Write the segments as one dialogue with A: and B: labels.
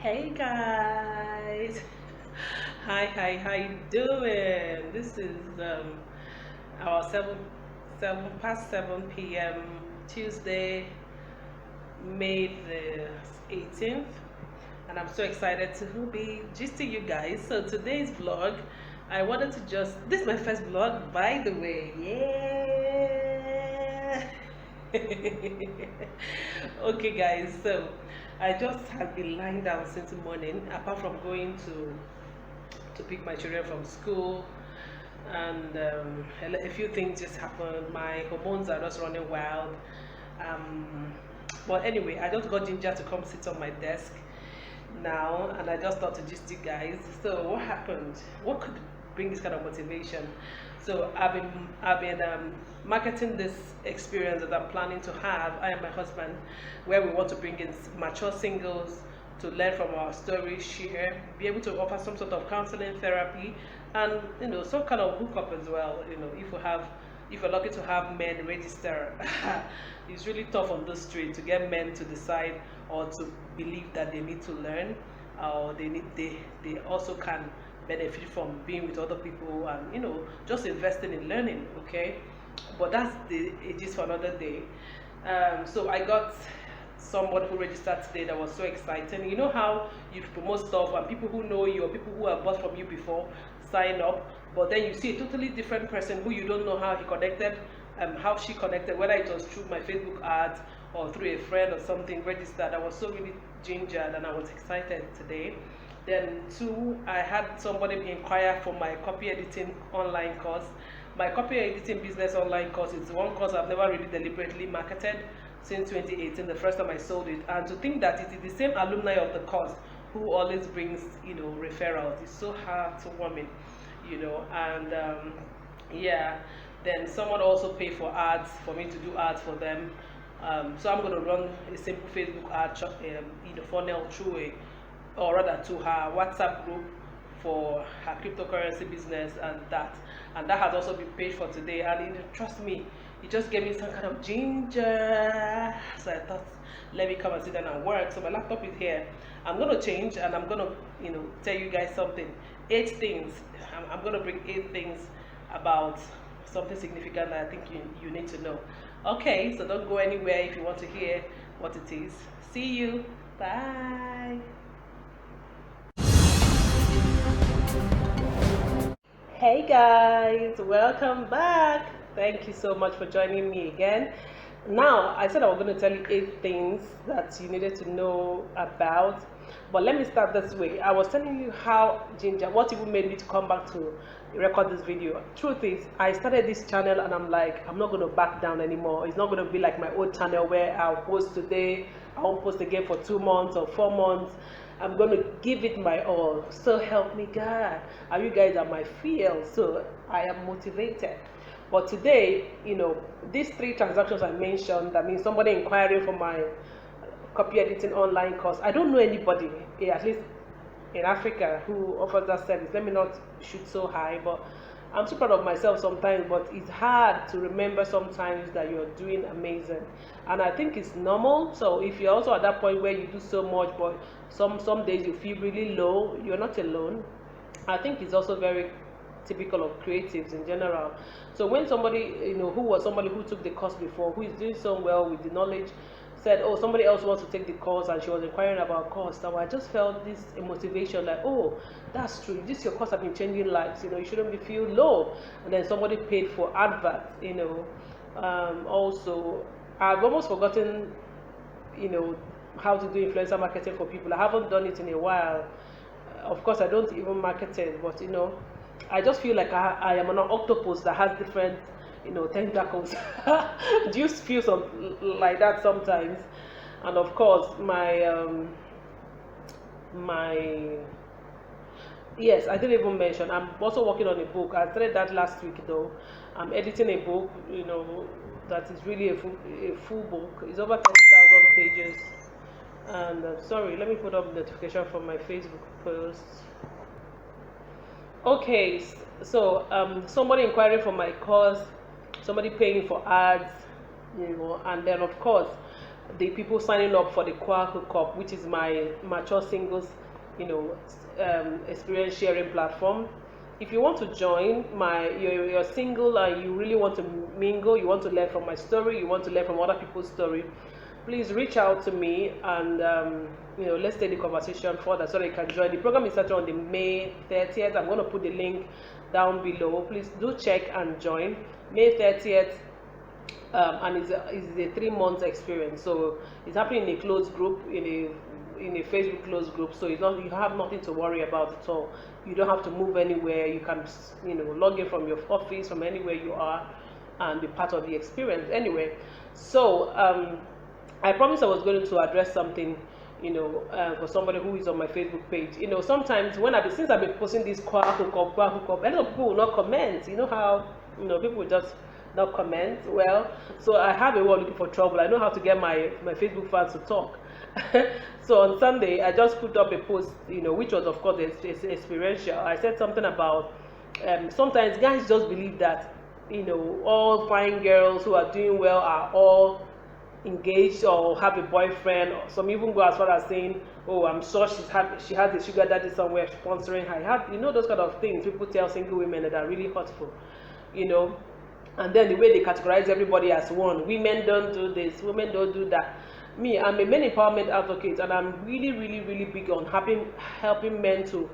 A: Hey guys, hi, how you doing? This is our 7 past 7 p.m. Tuesday, May the 18th, and I'm so excited to be gisting you guys. So today's vlog, I wanted to this is my first vlog, by the way. Yeah. Okay guys, so I just have been lying down since the morning, apart from going to pick my children from school, and a few things just happened. My hormones are just running wild. um, but anyway, I just got Ginger to come sit on my desk now, and I just thought to just you guys. So what happened? What could bring this kind of motivation? So I've been marketing this experience that I'm planning to have, I and my husband, where we want to bring in mature singles to learn from our stories, share, be able to offer some sort of counseling therapy, and some kind of hookup as well. If you're lucky to have men register, it's really tough on the street to get men to decide or to believe that they need to learn, or they also can benefit from being with other people, and just investing in learning. Okay, but it is for another day. So I got someone who registered today that was so exciting. You know how you promote stuff and people who know you or people who have bought from you before sign up, but then you see a totally different person who you don't know how he connected, how she connected, whether it was through my Facebook ads or through a friend or something, registered. I was so really gingered and I was excited today. Then two, I had somebody inquire for my copy editing online course. My copy editing business online course is one course I've never really deliberately marketed since 2018, the first time I sold it. And to think that it is the same alumni of the course who always brings, referrals, it's so heartwarming, and yeah. Then someone also paid for ads, for me to do ads for them. So I'm going to run a simple Facebook ad, funnel through or rather to her WhatsApp group for her cryptocurrency business, and that has also been paid for today. And trust me, it just gave me some kind of ginger. So I thought, let me come and sit down and work. So my laptop is here. I'm gonna change, and I'm gonna tell you guys something. 8 things. I'm gonna bring 8 things about something significant that I think you need to know. Okay, so don't go anywhere if you want to hear what it is. See you. Bye. Hey guys, welcome back. Thank you so much for joining me again. Now, I said I was going to tell you 8 things that you needed to know about, but let me start this way. I was telling you how what even made me to come back to record this video. Truth is, I started this channel and I'm like, I'm not going to back down anymore. It's not going to be like my old channel where I'll post today, I won't post again for 2 months or 4 months. I'm going to give it my all. So help me God. And you guys are my field, so I am motivated. But today, these 3 transactions I mentioned, that means somebody inquiring for my copy editing online course. I don't know anybody, at least in Africa, who offers that service. Let me not shoot so high, but I'm so proud of myself sometimes, but it's hard to remember sometimes that you're doing amazing. And I think it's normal. So if you're also at that point where you do so much, but some days you feel really low, you're not alone. I think it's also very typical of creatives in general. So when somebody, somebody who took the course before, who is doing so well with the knowledge, said, oh, somebody else wants to take the course, and she was inquiring about course. So I just felt this motivation, like, oh, that's true. This your course have been changing lives. You shouldn't be feel low. And then somebody paid for adverts. Also, I've almost forgotten, how to do influencer marketing for people. I haven't done it in a while. Of course, I don't even market it, but I just feel like I am an octopus that has different tentacles. Do you feel like that sometimes? And of course, my yes, I didn't even mention, I'm also working on a book. I started that last week though. I'm editing a book, that is really a full book. It's over 30,000 pages. And sorry, let me put up notification from my Facebook post. Okay, so somebody inquiring for my course, somebody paying for ads, and then of course the people signing up for the choir hookup, which is my mature singles, experience sharing platform. If you want to join you're single and you really want to mingle, you want to learn from my story, you want to learn from other people's story, please reach out to me and let's take the conversation further so that you can join. The program is starting on the May 30th. I'm going to put the link down below. Please do check and join. May 30th, and it's a 3 months experience. So it's happening in a closed group, in a Facebook closed group. So it's not, you have nothing to worry about at all. You don't have to move anywhere. You can log in from your office, from anywhere you are, and be part of the experience. Anyway, so I promised I was going to address something, for somebody who is on my Facebook page. Sometimes since I've been posting this choir hookup, a lot of people will not comment. You know how, people will just not comment. Well, so I have a word looking for trouble. I know how to get my Facebook fans to talk. So on Sunday, I just put up a post, which was of course experiential. I said something about sometimes guys just believe that, all fine girls who are doing well are all engaged or have a boyfriend. Some even go as far as saying, oh, I'm sure she has a sugar daddy somewhere sponsoring her. Those kind of things people tell single women that are really hurtful, and then the way they categorize everybody as one. Women don't do this, women don't do that. Me, I'm a men empowerment advocate, and I'm really, really, really big on helping men to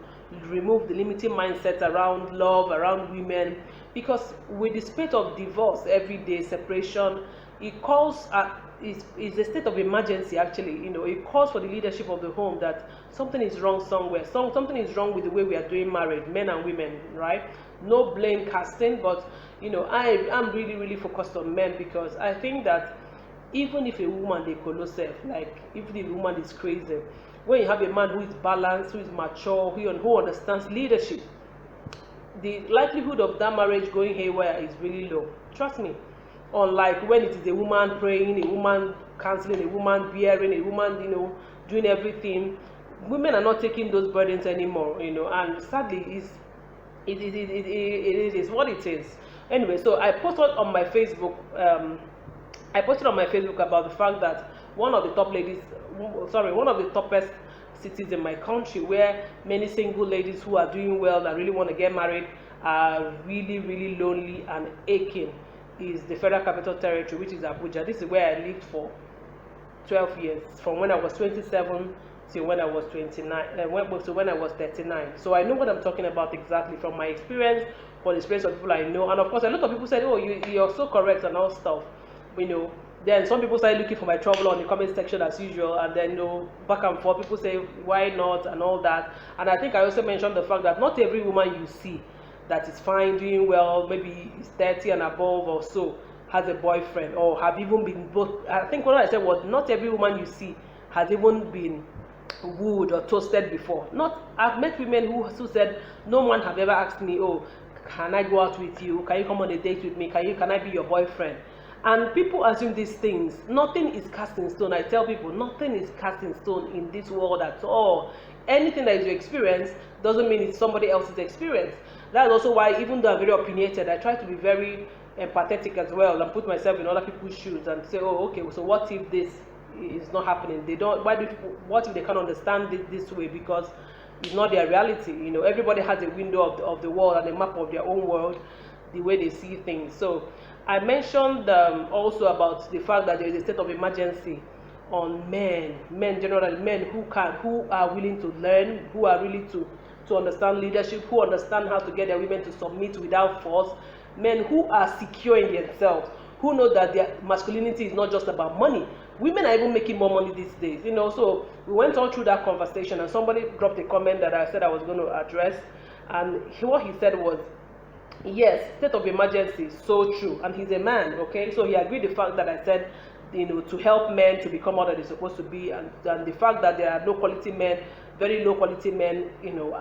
A: remove the limiting mindset around love, around women, because with the spate of divorce every day, separation, it calls is a state of emergency. Actually, it calls for the leadership of the home that something is wrong somewhere. Something is wrong with the way we are doing marriage, men and women, right? No blame casting, but I'm really, really focused on men, because I think that even if a woman they call herself, like if the woman is crazy, when you have a man who is balanced, who is mature, who understands leadership, the likelihood of that marriage going haywire is really low. Trust me. Unlike when it is a woman praying, a woman counseling, a woman bearing, a woman doing everything, women are not taking those burdens anymore. And sadly, it is what it is. Anyway, so I posted on my Facebook. About the fact that one of the toppest cities in my country, where many single ladies who are doing well and really want to get married are really, really lonely and aching, is the Federal Capital Territory, which is Abuja. This is where I lived for 12 years, from when I was 27 till when I was 29, to when I was 39. So I know what I'm talking about exactly from my experience, from the experience of people I know. And of course, a lot of people said, oh, you're so correct and all stuff. Then some people started looking for my trouble on the comment section as usual, and then back and forth, people say why not and all that. And I think I also mentioned the fact that not every woman you see that is fine, doing well, maybe is 30 and above or so, has a boyfriend or have even been both. I think what I said was not every woman you see has even been wooed or toasted before. I've met women who said no one have ever asked me, oh, can I go out with you? Can you come on a date with me? Can I be your boyfriend? And people assume these things. Nothing is cast in stone. I tell people, nothing is cast in stone in this world at all. Anything that is your experience doesn't mean it's somebody else's experience. That's also why, even though I'm very opinionated, I try to be very empathetic as well and put myself in other people's shoes and say, oh, okay, so what if this is not happening? What if they can't understand it this way, because it's not their reality? Everybody has a window of the world and a map of their own world, the way they see things. So I mentioned also about the fact that there is a state of emergency on men generally, men who are willing to learn, who are willing to understand leadership, who understand how to get their women to submit without force, men who are secure in themselves, who know that their masculinity is not just about money. Women are even making more money these days, so we went on through that conversation, and somebody dropped a comment that I said I was going to address, and what he said was, yes, state of emergency, so true, and he's a man, okay, so he agreed the fact that I said, to help men to become what they're supposed to be, and the fact that there are no quality men, very low quality men,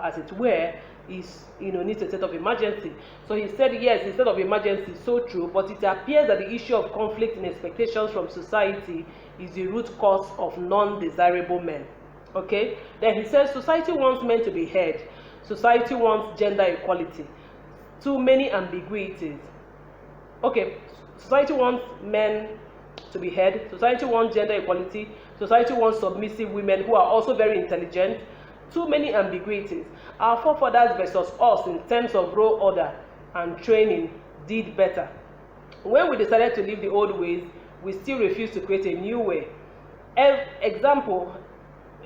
A: as it were, is, needs a state of emergency. So he said, yes, the state of emergency is so true, but it appears that the issue of conflict in expectations from society is the root cause of non-desirable men, okay. Then he says, society wants men to be heard, society wants gender equality, too many ambiguities. Okay, society wants men to be heard. Society wants gender equality. Society wants submissive women who are also very intelligent. Too many ambiguities. Our forefathers versus us in terms of role order and training did better. When we decided to leave the old ways, we still refuse to create a new way. Example,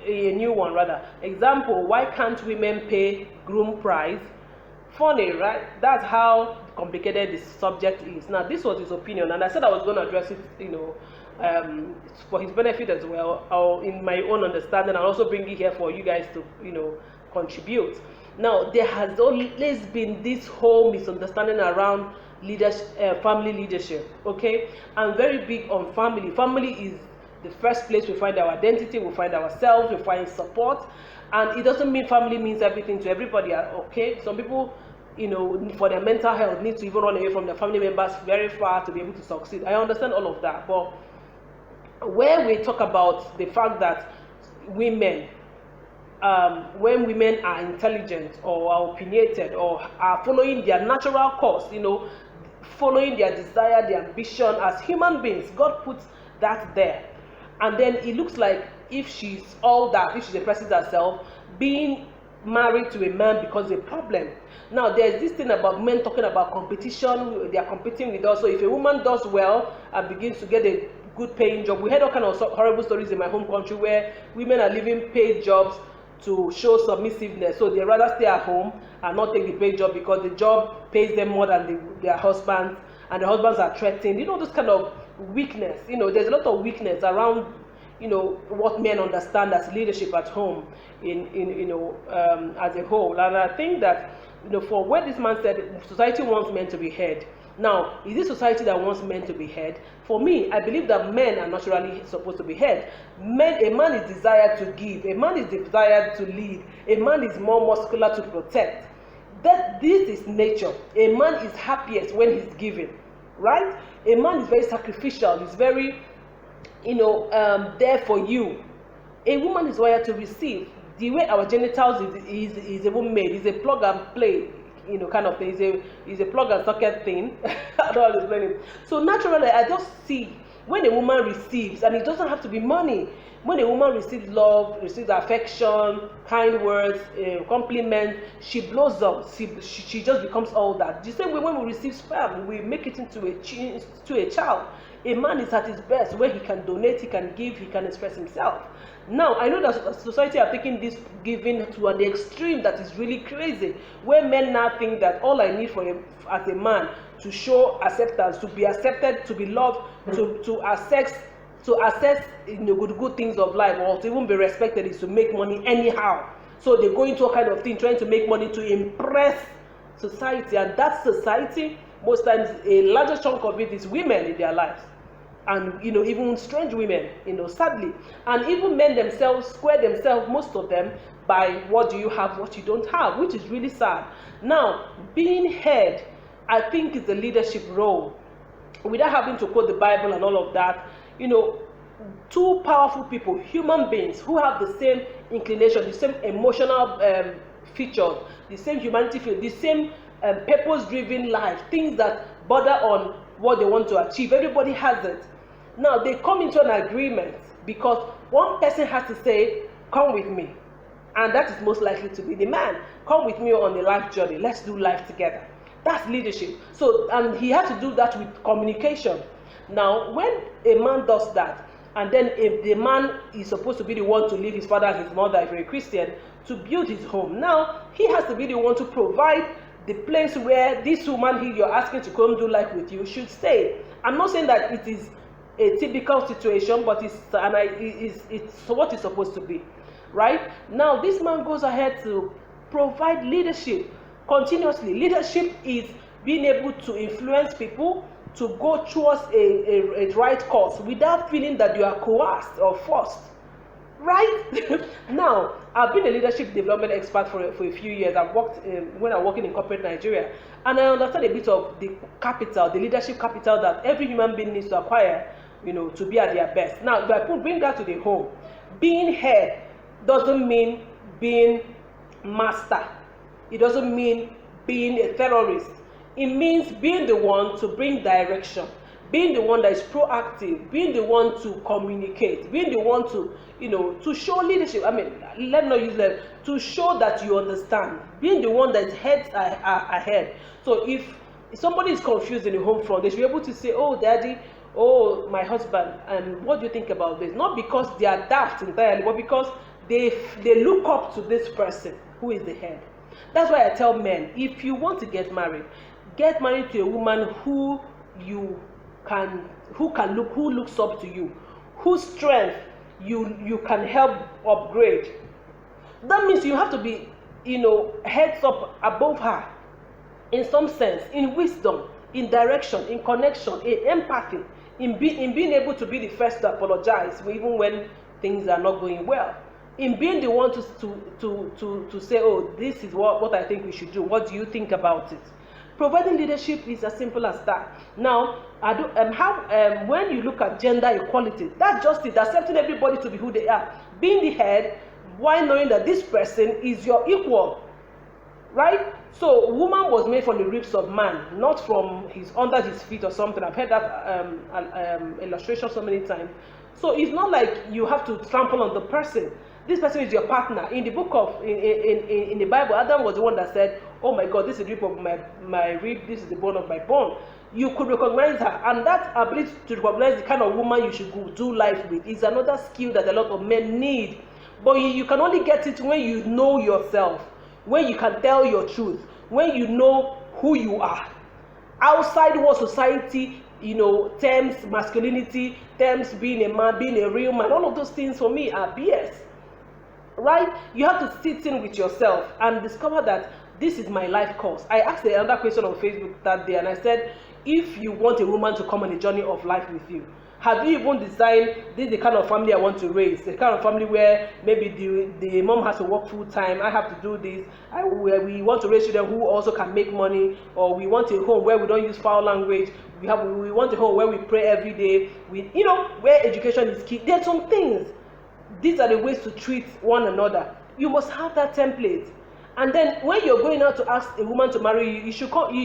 A: a new one rather. Example, why can't women pay groom price? Funny, right? That's how complicated this subject is. Now, this was his opinion, and I said I was going to address it, for his benefit as well, or in my own understanding, and also bring it here for you guys to, contribute. Now, there has always been this whole misunderstanding around leadership, family leadership. Okay, I'm very big on family. Family is the first place we find our identity, we find ourselves, we find support, and it doesn't mean family means everything to everybody. Okay, some people, for their mental health, need to even run away from their family members very far to be able to succeed. I understand all of that, but where we talk about the fact that women, when women are intelligent or are opinionated or are following their natural course, following their desire, their ambition as human beings, God puts that there. And then it looks like if she's all that, if she depresses herself, being married to a man becomes a problem. Now, there's this thing about men talking about competition, they are competing with us. So if a woman does well and begins to get a good paying job, we heard all kind of horrible stories in my home country where women are leaving paid jobs to show submissiveness. So they rather stay at home and not take the paid job because the job pays them more than their husbands, and the husbands are threatened. This kind of weakness. There's a lot of weakness around what men understand as leadership at home as a whole. And I think that for what this man said, society wants men to be heard. Now, is it society that wants men to be heard? For me, I believe that men are naturally supposed to be heard. A man is desired to give. A man is desired to lead. A man is more muscular to protect. This is nature. A man is happiest when he's giving, right? A man is very sacrificial. He's very, there for you. A woman is wired to receive. The way our genitals is even made is a plug and play, kind of thing. Is a plug and socket thing. I don't want to explain it. So naturally, I just see when a woman receives, and it doesn't have to be money. When a woman receives love, receives affection, kind words, compliment, she blows up. She just becomes all that. The same way when we receive sperm, we make it into a child. A man is at his best where he can donate, he can give, he can express himself. Now, I know that society are taking this giving to an extreme that is really crazy, where men now think that all I need as a man to show acceptance, to be accepted, to be loved, to access good things of life, or to even be respected, is to make money anyhow. So they go into a kind of thing trying to make money to impress society, and that society, most times a larger chunk of it is women in their lives. And even strange women, sadly, and even men themselves square themselves, most of them, by what do you have, what you don't have, which is really sad. Now, being heard, I think, is the leadership role. Without having to quote the Bible and all of that, two powerful people, human beings who have the same inclination, the same emotional features, the same humanity feel, the same purpose-driven life, things that border on what they want to achieve. Everybody has it. Now, they come into an agreement because one person has to say, come with me. And that is most likely to be the man. Come with me on the life journey. Let's do life together. That's leadership. So, and he had to do that with communication. Now, when a man does that, and then if the man is supposed to be the one to leave his father and his mother, if you're a Christian, to build his home, now he has to be the one to provide the place where this woman you're asking to come do life with you should stay. I'm not saying that it is a typical situation, but it's what it's supposed to be, right? Now, this man goes ahead to provide leadership continuously. Leadership is being able to influence people to go towards a right course without feeling that you are coerced or forced, right? Now, I've been a leadership development expert for a few years. I've worked when I'm working in corporate Nigeria, and I understand a bit of the capital, the leadership capital that every human being needs to acquire, to be at their best. Now, if I bring that to the home, being head doesn't mean being master. It doesn't mean being a terrorist. It means being the one to bring direction, being the one that is proactive, being the one to communicate, being the one to, to show leadership. I mean, let me not use that, to show that you understand, being the one that heads ahead. So if somebody is confused in the home front, they should be able to say, oh, daddy, oh, my husband, and what do you think about this? Not because they are daft entirely, but because they look up to this person who is the head. That's why I tell men, if you want to get married to a woman who looks up to you, whose strength you can help upgrade. That means you have to be, heads up above her, in some sense, in wisdom, in direction, in connection, in empathy, in being able to be the first to apologize even when things are not going well, in being the one to say, oh, this is what I think we should do. What do you think about it? Providing leadership is as simple as that. Now, when you look at gender equality, that's justice, accepting everybody to be who they are, being the head, while knowing that this person is your equal, right? So, woman was made from the ribs of man, not from under his feet or something. I've heard that illustration so many times. So it's not like you have to trample on the person. This person is your partner. In the book of in the Bible, Adam was the one that said, oh my God, this is the rib of my rib, this is the bone of my bone. You could recognize her, and that ability to recognize the kind of woman you should do life with is another skill that a lot of men need. But you can only get it when you know yourself, when you can tell your truth, when you know who you are. Outside what society, terms masculinity, terms being a man, being a real man, all of those things for me are BS. Right? You have to sit in with yourself and discover that this is my life course. I asked another question on Facebook that day, and I said, if you want a woman to come on a journey of life with you, have you even designed, this is the kind of family I want to raise, the kind of family where maybe the mom has to work full time, I have to do this, we want to raise children who also can make money, or we want a home where we don't use foul language, we want a home where we pray every day, where education is key. There are some things. These are the ways to treat one another. You must have that template. And then when you're going out to ask a woman to marry you, you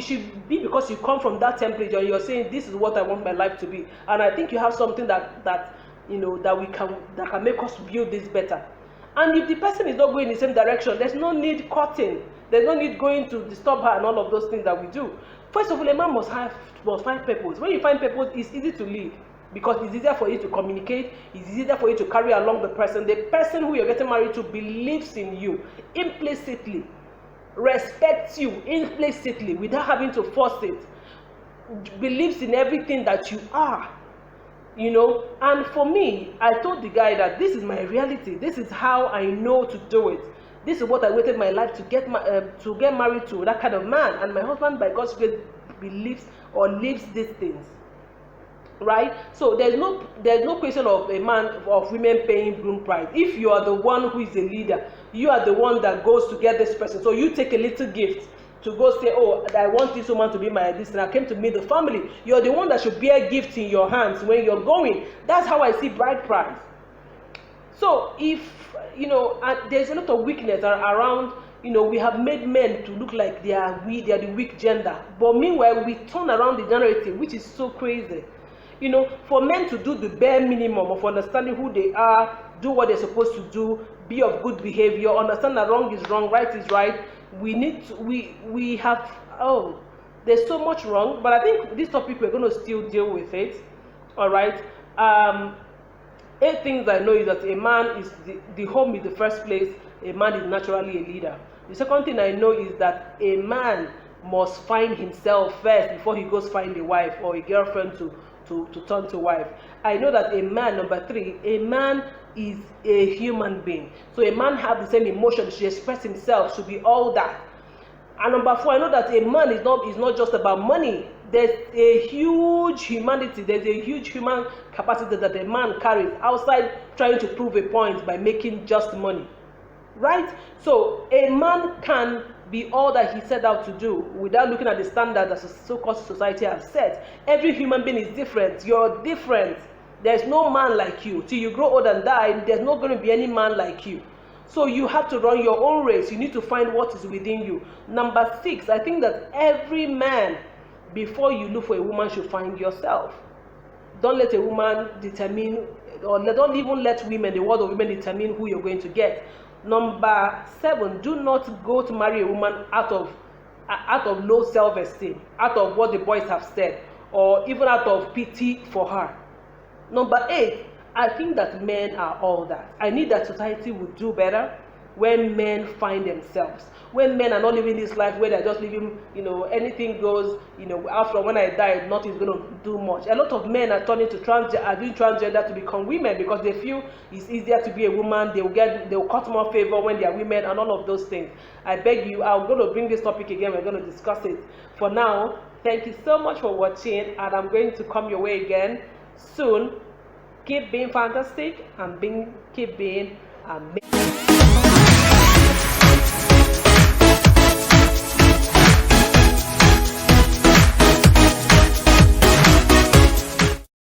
A: should be because you come from that template and you're saying, this is what I want my life to be. And I think you have something that can make us build this better. And if the person is not going in the same direction, there's no need cutting. There's no need going to disturb her and all of those things that we do. First of all, a man must find purpose. When you find purpose, it's easy to live. Because it's easier for you to communicate, it's easier for you to carry along the person. The person who you're getting married to believes in you implicitly, respects you implicitly without having to force it, believes in everything that you are, And for me, I told the guy that this is my reality, this is how I know to do it. This is what I waited my life to get married to, that kind of man. And my husband, by God's grace, believes or lives these things. Right? So there's no question of women paying groom price. If you are the one who is a leader, you are the one that goes to get this person. So you take a little gift to go say, oh, I want this woman to be my this, and I came to meet the family. You're the one that should bear gifts in your hands when you're going. That's how I see bride price. So if there's a lot of weakness around. We have made men to look like they are the weak gender. But meanwhile, we turn around the narrative, which is so crazy. For men to do the bare minimum of understanding who they are, do what they're supposed to do, be of good behavior, understand that wrong is wrong, right is right. There's so much wrong, but I think this topic we're going to still deal with it. All right. 8 things I know is that a man is the home is the first place. A man is naturally a leader. The second thing I know is that a man must find himself first before he goes find a wife or a girlfriend to turn to wife. I know that a man, number 3, a man is a human being. So a man has the same emotion, should express himself, should be all that. And number 4, I know that a man is not just about money. There's a huge humanity, there's a huge human capacity that a man carries outside trying to prove a point by making just money. Right? So a man can be all that he set out to do without looking at the standard that the so-called society has set. Every human being is different. You're different. There's no man like you. Till you grow old and die, there's not going to be any man like you. So you have to run your own race. You need to find what is within you. Number 6, I think that every man, before you look for a woman, should find yourself. Don't let a woman determine, or don't even let women, the word of women, determine who you're going to get. Number 7, do not go to marry a woman out of low self-esteem, out of what the boys have said, or even out of pity for her. Number 8, I think that men are all that. I need that society would do better when men find themselves. When men are not living this life where they're just living, anything goes, after when I die, nothing's going to do much. A lot of men are turning to doing transgender to become women because they feel it's easier to be a woman. They'll cut more favor when they are women and all of those things. I beg you, I'm going to bring this topic again. We're going to discuss it. For now, thank you so much for watching, and I'm going to come your way again soon. Keep being fantastic and keep being amazing.